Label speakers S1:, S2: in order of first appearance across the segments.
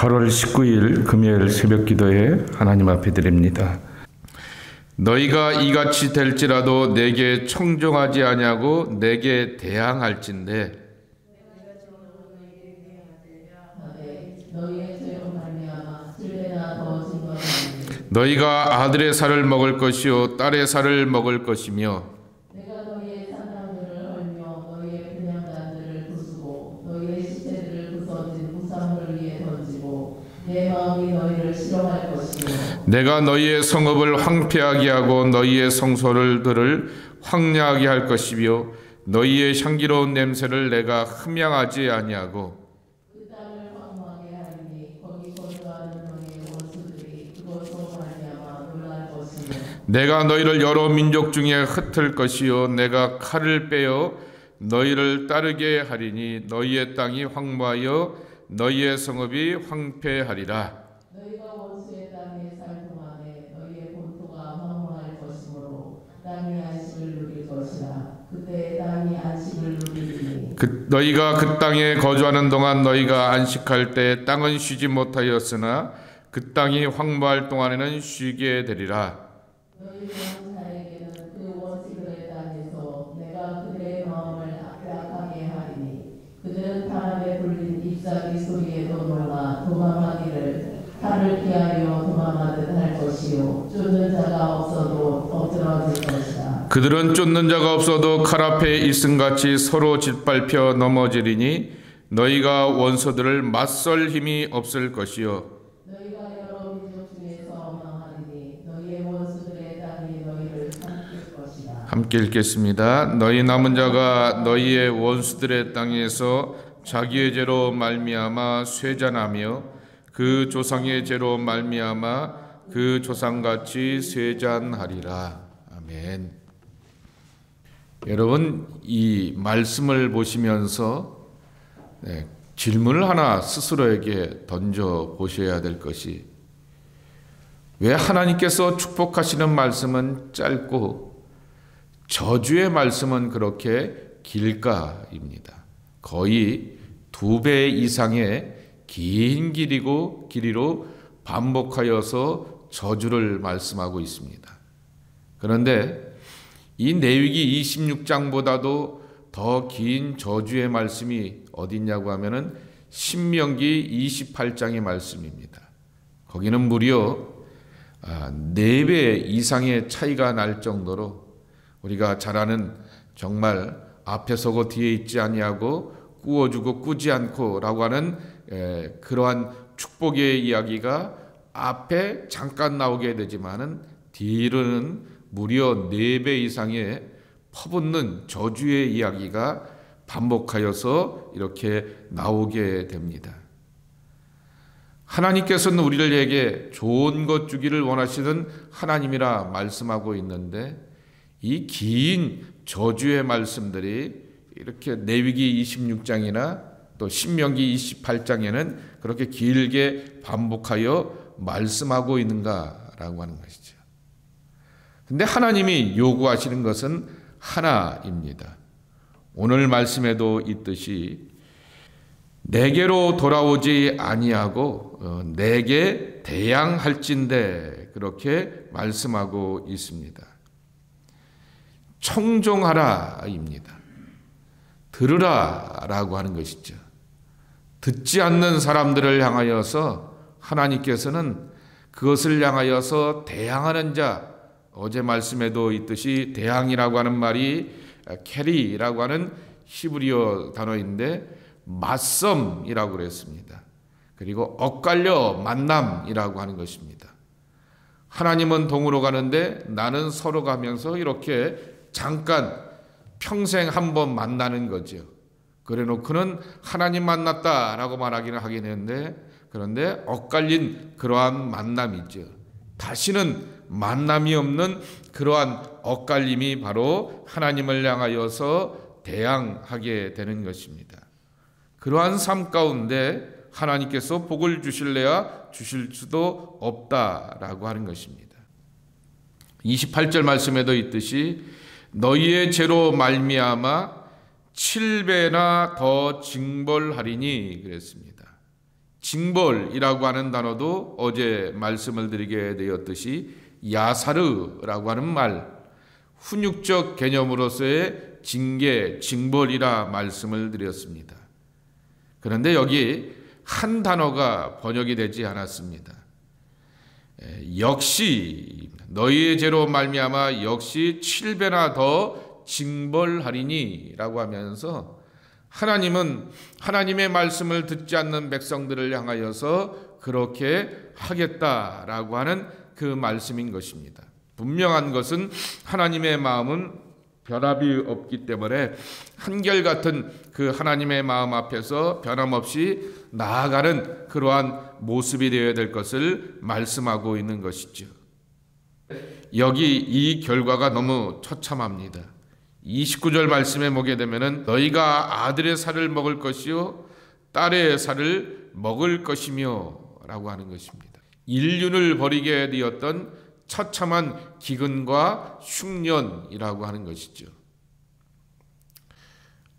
S1: 8월 19일 금요일 새벽 기도에 하나님 앞에 드립니다. 너희가 이같이 될지라도 내게 청종하지 아니하고 내게 대항할진대 너희가 아들의 살을 먹을 것이요 딸의 살을 먹을 것이며
S2: 내가 너희의 산당들을 헐며 너희의 분향단들을 부수고 너희의 시체들을 부서진 무산물을 위에 던지고 내 마음이 너희를 싫어할 것이며
S1: 내가 너희의 성읍을 황폐하게 하고 너희의 성소들을 황량하게 할 것이며 너희의 향기로운 냄새를 내가 흠양하지 아니하고
S2: 그 땅을 황무하게 하리니 거기 거주하는 너희의 원수들이 그것으로 말미암아 놀랄 것이며
S1: 내가 너희를 여러 민족 중에 흩을 것이요 내가 칼을 빼어 너희를 따르게 하리니 너희의 땅이 황무하여 너희의 성읍이 황폐하리라.
S2: 너희가 원수의 땅에 살 동안에 너희의 본토가 황무할 것이므로 땅이 안식을 누릴 것이라. 그때 땅이 안식을 누리리니
S1: 너희가 그 땅에 거주하는 동안 너희가 안식할 때 땅은 쉬지 못하였으나 그 땅이 황무할 동안에는 쉬게 되리라.
S2: 너희 왕자에게는 그 원수들의 땅에서 내가 그들의 마음을 악하게 하리니 그들은 바람에 불린 잎사귀 소리에도 놀라 도망하기를 칼을 피하려 도망하듯 할 것이요 쫓는 자가 없어도 엎드러질 것이다.
S1: 그들은 쫓는 자가 없어도 칼 앞에 있음같이 서로 짓밟혀 넘어지리니 너희가 원수들을 맞설 힘이 없을 것이요
S2: 너희가 여러 민족 중에서 망하리니 너희의 원수들의 땅이 너희를 삼킬 것이다.
S1: 함께 읽겠습니다. 너희 남은 자가 너희의 원수들의 땅에서 자기의 죄로 말미암아 쇠잔하며 그 조상의 죄로 말미암아 그 조상같이 쇠잔하리라. 아멘. 여러분, 이 말씀을 보시면서 질문을 하나 스스로에게 던져 보셔야 될 것이, 왜 하나님께서 축복하시는 말씀은 짧고 저주의 말씀은 그렇게 길까입니다. 거의 2배 이상의 긴 길이로 반복하여서 저주를 말씀하고 있습니다. 그런데 이 레위기 26장보다도 더 긴 저주의 말씀이 어디 있냐고 하면은 신명기 28장의 말씀입니다. 거기는 무려 4배 이상의 차이가 날 정도로 우리가 잘 아는 정말 앞에 서고 뒤에 있지 아니하고 꾸어주고 꾸지 않고 라고 하는 그러한 축복의 이야기가 앞에 잠깐 나오게 되지만은 뒤로는 무려 4배 이상의 퍼붓는 저주의 이야기가 반복하여서 이렇게 나오게 됩니다. 하나님께서는 우리에게 좋은 것 주기를 원하시는 하나님이라 말씀하고 있는데, 이 긴 저주의 말씀들이 이렇게 레위기 26장이나 또 신명기 28장에는 그렇게 길게 반복하여 말씀하고 있는가라고 하는 것이죠. 근데 하나님이 요구하시는 것은 하나입니다. 오늘 말씀에도 있듯이 내게로 돌아오지 아니하고 내게 대항할진대 그렇게 말씀하고 있습니다. 청종하라입니다. 들으라라고 하는 것이죠. 듣지 않는 사람들을 향하여서 하나님께서는 그것을 향하여서 대항하는 자, 어제 말씀에도 있듯이 대항이라고 하는 말이 캐리라고 하는 히브리어 단어인데 맞섬이라고 그랬습니다. 그리고 엇갈려 만남이라고 하는 것입니다. 하나님은 동으로 가는데 나는 서로 가면서 이렇게 잠깐 평생 한 번 만나는 거죠. 그래 놓고는 하나님 만났다라고 말하기는 하긴 했는데, 그런데 엇갈린 그러한 만남이죠. 다시는 만남이 없는 그러한 엇갈림이 바로 하나님을 향하여서 대항하게 되는 것입니다. 그러한 삶 가운데 하나님께서 복을 주실래야 주실 수도 없다라고 하는 것입니다. 28절 말씀에도 있듯이 너희의 죄로 말미암아 7배나 더 징벌하리니 그랬습니다. 징벌이라고 하는 단어도 어제 말씀을 드리게 되었듯이 야사르라고 하는 말, 훈육적 개념으로서의 징계, 징벌이라 말씀을 드렸습니다. 그런데 여기 한 단어가 번역이 되지 않았습니다. 역시 너희의 죄로 말미암아 역시 7배나 더 징벌하리니 라고 하면서 하나님은 하나님의 말씀을 듣지 않는 백성들을 향하여서 그렇게 하겠다라고 하는 그 말씀인 것입니다. 분명한 것은 하나님의 마음은 변함이 없기 때문에 한결같은 그 하나님의 마음 앞에서 변함없이 나아가는 그러한 모습이 되어야 될 것을 말씀하고 있는 것이죠. 여기 이 결과가 너무 처참합니다. 29절 말씀에 보게 되면은 너희가 아들의 살을 먹을 것이요 딸의 살을 먹을 것이며 라고 하는 것입니다. 인륜을 버리게 되었던 처참한 기근과 흉년이라고 하는 것이죠.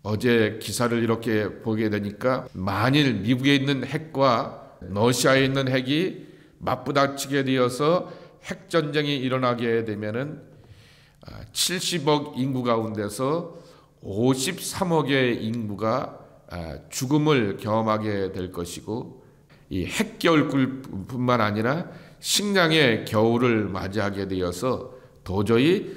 S1: 어제 기사를 이렇게 보게 되니까 만일 미국에 있는 핵과 러시아에 있는 핵이 맞부닥치게 되어서 핵전쟁이 일어나게 되면은 70억 인구 가운데서 53억의 인구가 죽음을 경험하게 될 것이고 이 핵겨울뿐만 아니라 식량의 겨울을 맞이하게 되어서 도저히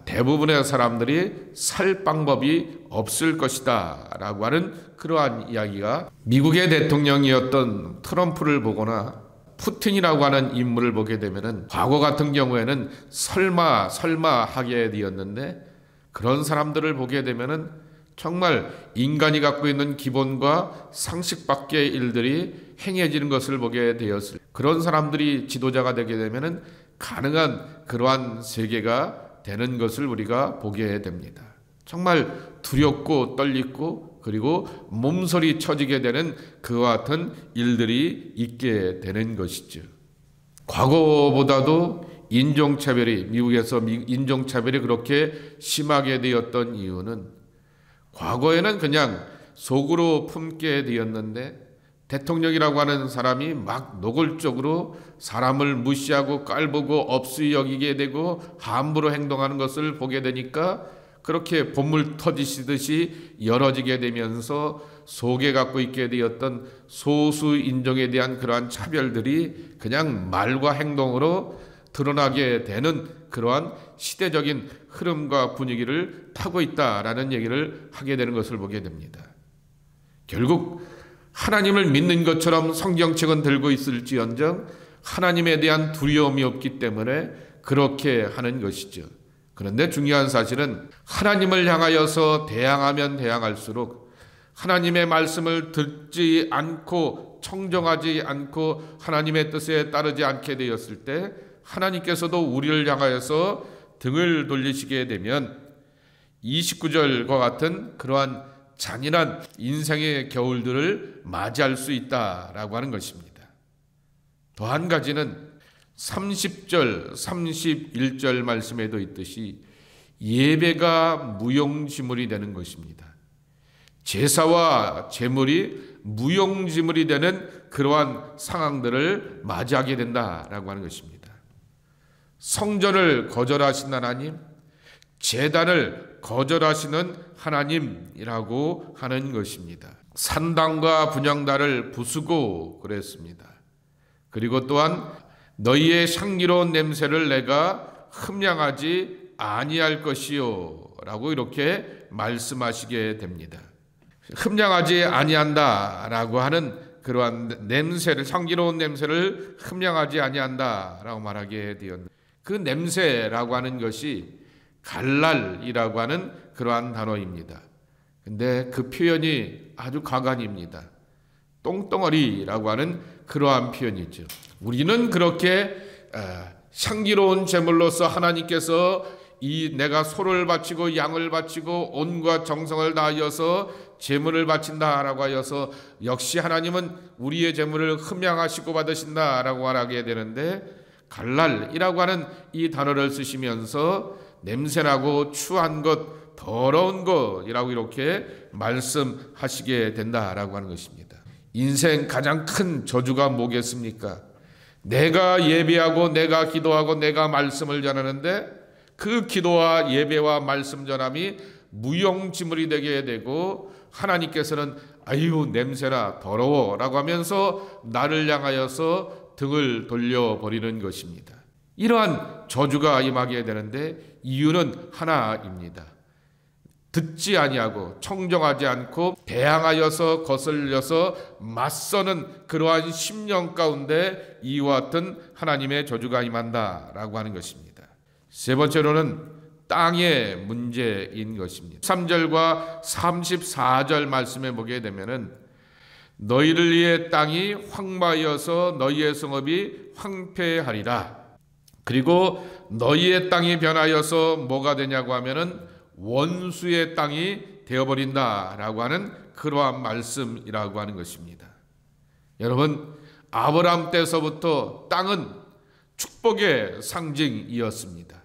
S1: 대부분의 사람들이 살 방법이 없을 것이다 라고 하는 그러한 이야기가 미국의 대통령이었던 트럼프를 보거나 푸틴이라고 하는 인물을 보게 되면은 과거 같은 경우에는 설마 하게 되었는데 그런 사람들을 보게 되면은 정말 인간이 갖고 있는 기본과 상식 밖의 일들이 행해지는 것을 보게 되었을 그런 사람들이 지도자가 되게 되면은 가능한 그러한 세계가 되는 것을 우리가 보게 됩니다. 정말 두렵고 떨리고 그리고 몸서리 쳐지게 되는 그와 같은 일들이 있게 되는 것이죠. 과거보다도 인종차별이 미국에서 인종차별이 그렇게 심하게 되었던 이유는 과거에는 그냥 속으로 품게 되었는데 대통령이라고 하는 사람이 막 노골적으로 사람을 무시하고 깔보고 업수히 여기게 되고 함부로 행동하는 것을 보게 되니까 그렇게 본물 터지시듯이 열어지게 되면서 속에 갖고 있게 되었던 소수 인종에 대한 그러한 차별들이 그냥 말과 행동으로 드러나게 되는 그러한 시대적인 흐름과 분위기를 타고 있다라는 얘기를 하게 되는 것을 보게 됩니다. 결국 하나님을 믿는 것처럼 성경책은 들고 있을지언정 하나님에 대한 두려움이 없기 때문에 그렇게 하는 것이죠. 그런데 중요한 사실은 하나님을 향하여서 대항하면 대항할수록 하나님의 말씀을 듣지 않고 청정하지 않고 하나님의 뜻에 따르지 않게 되었을 때 하나님께서도 우리를 향하여서 등을 돌리시게 되면 29절과 같은 그러한 잔인한 인생의 겨울들을 맞이할 수 있다라고 하는 것입니다. 또 한 가지는 30절, 31절 말씀에도 있듯이 예배가 무용지물이 되는 것입니다. 제사와 제물이 무용지물이 되는 그러한 상황들을 맞이하게 된다라고 하는 것입니다. 성전을 거절하신 하나님, 제단을 거절하시는 하나님이라고 하는 것입니다. 산당과 분향단을 부수고 그랬습니다. 그리고 또한 너희의 향기로운 냄새를 내가 흠양하지 아니할 것이요 라고 이렇게 말씀하시게 됩니다. 흠양하지 아니한다라고 하는 그러한 냄새를, 향기로운 냄새를 흠양하지 아니한다라고 말하게 되었는데 그 냄새라고 하는 것이 갈랄이라고 하는 그러한 단어입니다. 근데 그 표현이 아주 가관입니다. 똥덩어리라고 하는 그러한 표현이죠. 우리는 그렇게 향기로운 제물로서 하나님께서 이 내가 소를 바치고 양을 바치고 온과 정성을 다하여서 제물을 바친다라고 하여서 역시 하나님은 우리의 제물을 흠양하시고 받으신다라고 말하게 되는데 갈랄이라고 하는 이 단어를 쓰시면서 냄새나고 추한 것, 더러운 것이라고 이렇게 말씀하시게 된다라고 하는 것입니다. 인생 가장 큰 저주가 뭐겠습니까? 내가 예배하고 내가 기도하고 내가 말씀을 전하는데 그 기도와 예배와 말씀 전함이 무용지물이 되게 되고 하나님께서는 아유 냄새나 더러워 라고 하면서 나를 향하여서 등을 돌려버리는 것입니다. 이러한 저주가 임하게 되는데 이유는 하나입니다. 듣지 아니하고 청정하지 않고 대항하여서 거슬려서 맞서는 그러한 심령 가운데 이와 같은 하나님의 저주가 임한다라고 하는 것입니다. 세 번째로는 땅의 문제인 것입니다. 3절과 34절 말씀에 보게 되면은 너희를 위해 땅이 황무하여서 너희의 성읍이 황폐하리라. 그리고 너희의 땅이 변하여서 뭐가 되냐고 하면은 원수의 땅이 되어버린다라고 하는 그러한 말씀이라고 하는 것입니다. 여러분, 아브라함 때서부터 땅은 축복의 상징이었습니다.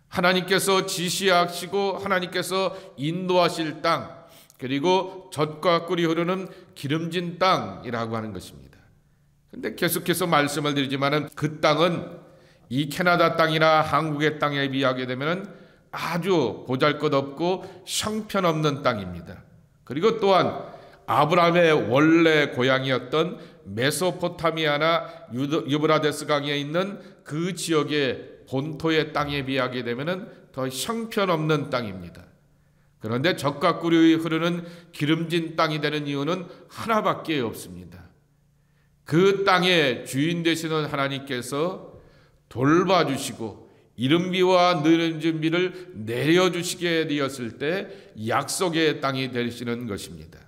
S1: 하나님께서 지시하시고 하나님께서 인도하실 땅, 그리고 젖과 꿀이 흐르는 기름진 땅이라고 하는 것입니다. 그런데 계속해서 말씀을 드리지만은 그 땅은 이 캐나다 땅이나 한국의 땅에 비하게 되면은 아주 보잘것없고 형편없는 땅입니다. 그리고 또한 아브라함의 원래 고향이었던 메소포타미아나 유브라데스 강에 있는 그 지역의 본토의 땅에 비하게 되면은 더 형편없는 땅입니다. 그런데 젖과 꿀이 흐르는 기름진 땅이 되는 이유는 하나밖에 없습니다. 그 땅의 주인 되시는 하나님께서 돌봐주시고 이른비와 늦은비를 내려주시게 되었을 때 약속의 땅이 되시는 것입니다.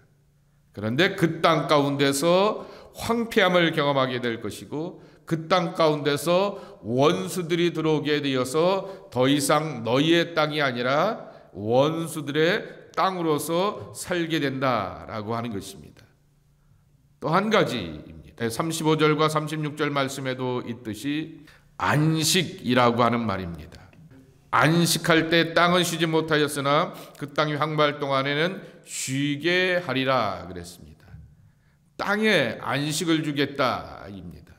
S1: 그런데 그 땅 가운데서 황폐함을 경험하게 될 것이고 그 땅 가운데서 원수들이 들어오게 되어서 더 이상 너희의 땅이 아니라 원수들의 땅으로서 살게 된다라고 하는 것입니다. 또 한 가지입니다. 35절과 36절 말씀에도 있듯이 안식이라고 하는 말입니다. 안식할 때 땅은 쉬지 못하였으나 그 땅이 황무할 동안에는 쉬게 하리라 그랬습니다. 땅에 안식을 주겠다입니다.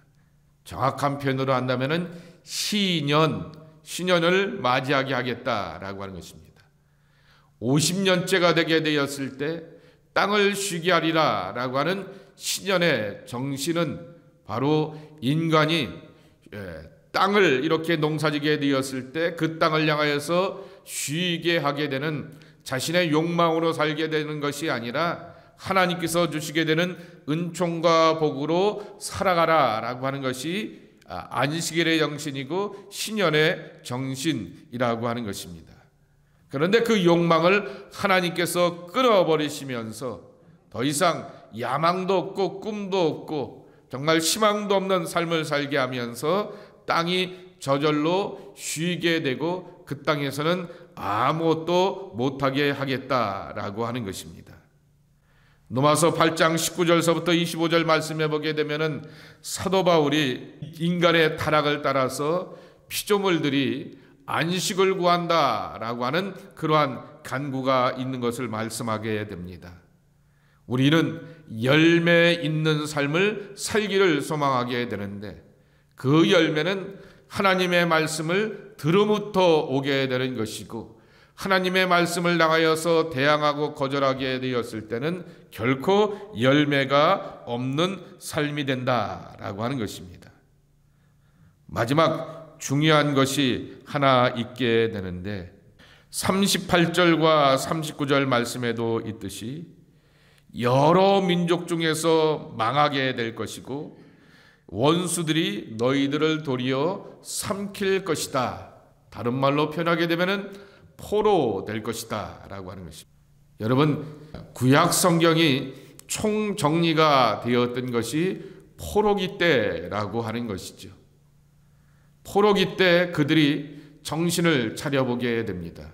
S1: 정확한 표현으로 한다면은 신년을 맞이하게 하겠다라고 하는 것입니다. 50년째가 되게 되었을 때 땅을 쉬게 하리라라고 하는 신년의 정신은 바로 인간이 땅을 이렇게 농사지게 되었을 때 그 땅을 향하여서 쉬게 하게 되는 자신의 욕망으로 살게 되는 것이 아니라 하나님께서 주시게 되는 은총과 복으로 살아가라라고 하는 것이 안식일의 정신이고 신년의 정신이라고 하는 것입니다. 그런데 그 욕망을 하나님께서 끊어버리시면서 더 이상 야망도 없고 꿈도 없고 정말 희망도 없는 삶을 살게 하면서 땅이 저절로 쉬게 되고 그 땅에서는 아무것도 못하게 하겠다라고 하는 것입니다. 로마서 8장 19절서부터 25절 말씀해 보게 되면은 사도 바울이 인간의 타락을 따라서 피조물들이 안식을 구한다라고 하는 그러한 간구가 있는 것을 말씀하게 됩니다. 우리는 열매 있는 삶을 살기를 소망하게 되는데 그 열매는 하나님의 말씀을 들음부터 오게 되는 것이고 하나님의 말씀을 향하여서 대항하고 거절하게 되었을 때는 결코 열매가 없는 삶이 된다라고 하는 것입니다. 마지막 중요한 것이 하나 있게 되는데 38절과 39절 말씀에도 있듯이 여러 민족 중에서 망하게 될 것이고 원수들이 너희들을 도리어 삼킬 것이다. 다른 말로 표현하게 되면은 포로 될 것이다 라고 하는 것입니다. 여러분, 구약 성경이 총정리가 되었던 것이 포로기 때라고 하는 것이죠. 포로기 때 그들이 정신을 차려보게 됩니다.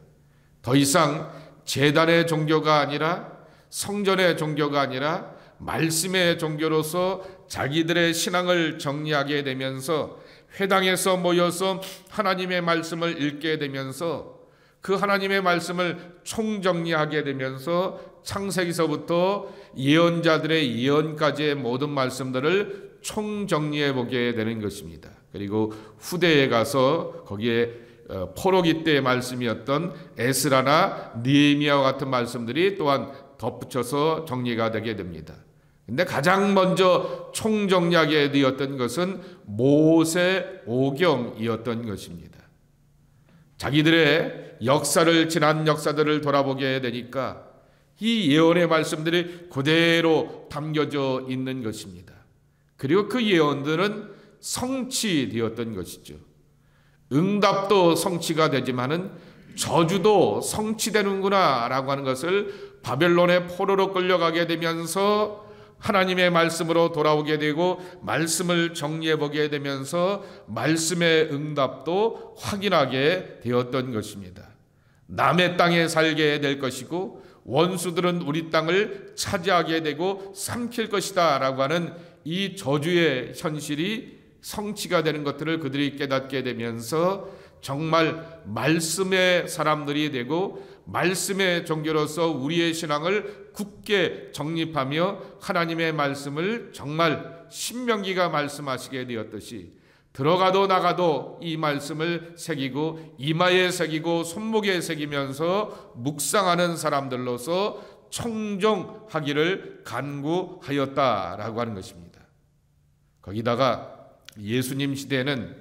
S1: 더 이상 제단의 종교가 아니라 성전의 종교가 아니라 말씀의 종교로서 자기들의 신앙을 정리하게 되면서 회당에서 모여서 하나님의 말씀을 읽게 되면서 그 하나님의 말씀을 총정리하게 되면서 창세기서부터 예언자들의 예언까지의 모든 말씀들을 총정리해 보게 되는 것입니다. 그리고 후대에 가서 거기에 포로기 때의 말씀이었던 에스라나 느헤미야와 같은 말씀들이 또한 덧붙여서 정리가 되게 됩니다. 근데 가장 먼저 총정리하게 되었던 것은 모세오경이었던 것입니다. 자기들의 역사를, 지난 역사들을 돌아보게 되니까 이 예언의 말씀들이 그대로 담겨져 있는 것입니다. 그리고 그 예언들은 성취되었던 것이죠. 응답도 성취가 되지만은 저주도 성취되는구나 라고 하는 것을 바벨론의 포로로 끌려가게 되면서 하나님의 말씀으로 돌아오게 되고 말씀을 정리해 보게 되면서 말씀의 응답도 확인하게 되었던 것입니다. 남의 땅에 살게 될 것이고 원수들은 우리 땅을 차지하게 되고 삼킬 것이다 라고 하는 이 저주의 현실이 성취가 되는 것들을 그들이 깨닫게 되면서 정말 말씀의 사람들이 되고 말씀의 종교로서 우리의 신앙을 굳게 정립하며 하나님의 말씀을 정말 신명기가 말씀하시게 되었듯이 들어가도 나가도 이 말씀을 새기고 이마에 새기고 손목에 새기면서 묵상하는 사람들로서 청종하기를 간구하였다라고 하는 것입니다. 거기다가 예수님 시대에는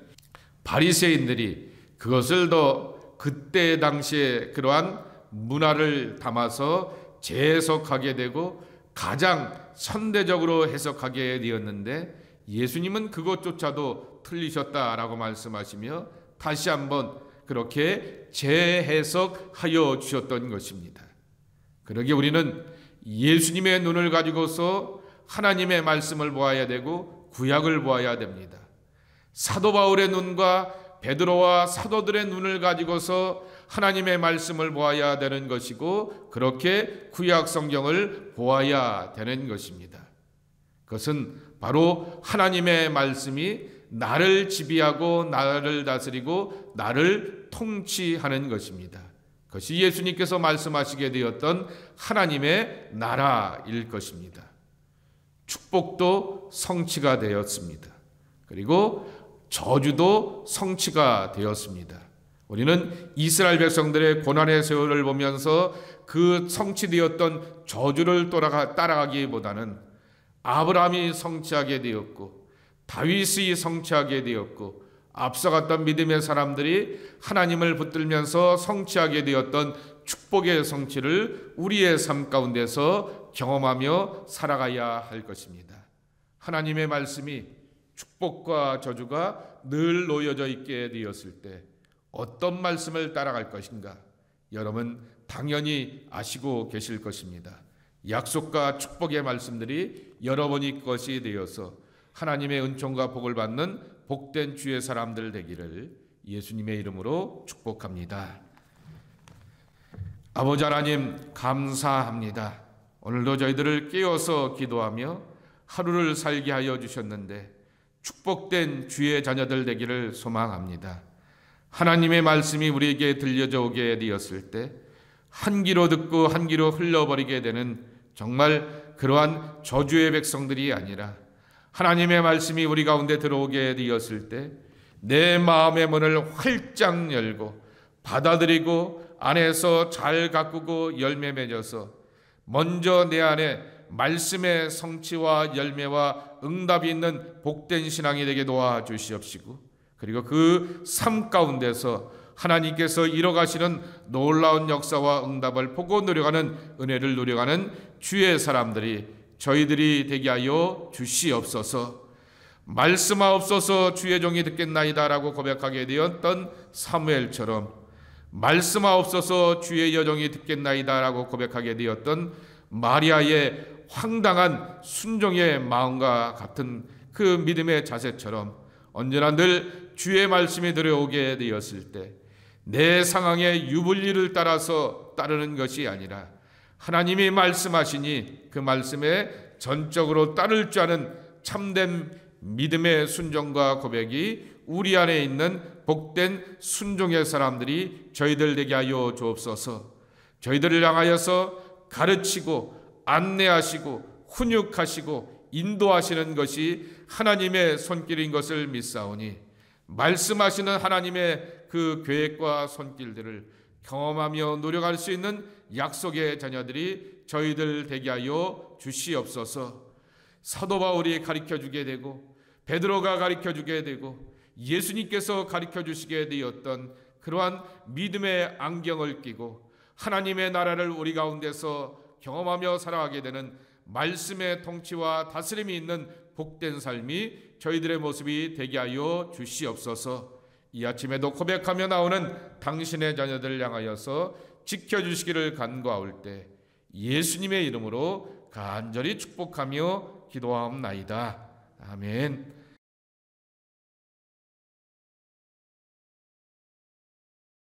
S1: 바리새인들이 그것을 더 그때 당시에 그러한 문화를 담아서 재해석하게 되고 가장 선대적으로 해석하게 되었는데 예수님은 그것조차도 틀리셨다라고 말씀하시며 다시 한번 그렇게 재해석하여 주셨던 것입니다. 그러기에 우리는 예수님의 눈을 가지고서 하나님의 말씀을 보아야 되고 구약을 보아야 됩니다. 사도 바울의 눈과 베드로와 사도들의 눈을 가지고서 하나님의 말씀을 보아야 되는 것이고 그렇게 구약 성경을 보아야 되는 것입니다. 그것은 바로 하나님의 말씀이 나를 지배하고 나를 다스리고 나를 통치하는 것입니다. 그것이 예수님께서 말씀하시게 되었던 하나님의 나라일 것입니다. 축복도 성취가 되었습니다. 그리고 저주도 성취가 되었습니다. 우리는 이스라엘 백성들의 고난의 세월을 보면서 그 성취되었던 저주를 따라가기보다는 아브라함이 성취하게 되었고 다윗이 성취하게 되었고 앞서갔던 믿음의 사람들이 하나님을 붙들면서 성취하게 되었던 축복의 성취를 우리의 삶 가운데서 경험하며 살아가야 할 것입니다. 하나님의 말씀이 축복과 저주가 늘 놓여져 있게 되었을 때 어떤 말씀을 따라갈 것인가? 여러분 당연히 아시고 계실 것입니다. 약속과 축복의 말씀들이 여러분이 것이 되어서 하나님의 은총과 복을 받는 복된 주의 사람들 되기를 예수님의 이름으로 축복합니다. 아버지 하나님 감사합니다. 오늘도 저희들을 깨워서 기도하며 하루를 살게 하여 주셨는데 축복된 주의 자녀들 되기를 소망합니다. 하나님의 말씀이 우리에게 들려져 오게 되었을 때 한 귀로 듣고 한 귀로 흘러버리게 되는 정말 그러한 저주의 백성들이 아니라 하나님의 말씀이 우리 가운데 들어오게 되었을 때 내 마음의 문을 활짝 열고 받아들이고 안에서 잘 가꾸고 열매 맺어서 먼저 내 안에 말씀의 성취와 열매와 응답이 있는 복된 신앙이 되게 도와주시옵시고 그리고 그 삶 가운데서 하나님께서 이뤄가시는 놀라운 역사와 응답을 보고 누려가는 은혜를 누려가는 주의 사람들이 저희들이 되게 하여 주시옵소서. 말씀하옵소서 주의 종이 듣겠나이다 라고 고백하게 되었던 사무엘처럼 말씀하옵소서 주의 여종이 듣겠나이다 라고 고백하게 되었던 마리아의 황당한 순종의 마음과 같은 그 믿음의 자세처럼 언제나 늘 주의 말씀이 들어오게 되었을 때 내 상황의 유불리를 따라서 따르는 것이 아니라 하나님이 말씀하시니 그 말씀에 전적으로 따를 줄 아는 참된 믿음의 순종과 고백이 우리 안에 있는 복된 순종의 사람들이 저희들 되게 하여 주옵소서. 저희들을 향하여서 가르치고 안내하시고 훈육하시고 인도하시는 것이 하나님의 손길인 것을 믿사오니 말씀하시는 하나님의 그 계획과 손길들을 경험하며 노력할 수 있는 약속의 자녀들이 저희들 되게 하여 주시옵소서. 사도 바울이 가르쳐주게 되고 베드로가 가르쳐주게 되고 예수님께서 가르쳐주시게 되었던 그러한 믿음의 안경을 끼고 하나님의 나라를 우리 가운데서 경험하며 살아가게 되는 말씀의 통치와 다스림이 있는 복된 삶이 저희들의 모습이 되게 하여 주시옵소서. 이 아침에도 고백하며 나오는 당신의 자녀들을 향하여서 지켜주시기를 간구하올 때 예수님의 이름으로 간절히 축복하며 기도하옵나이다. 아멘.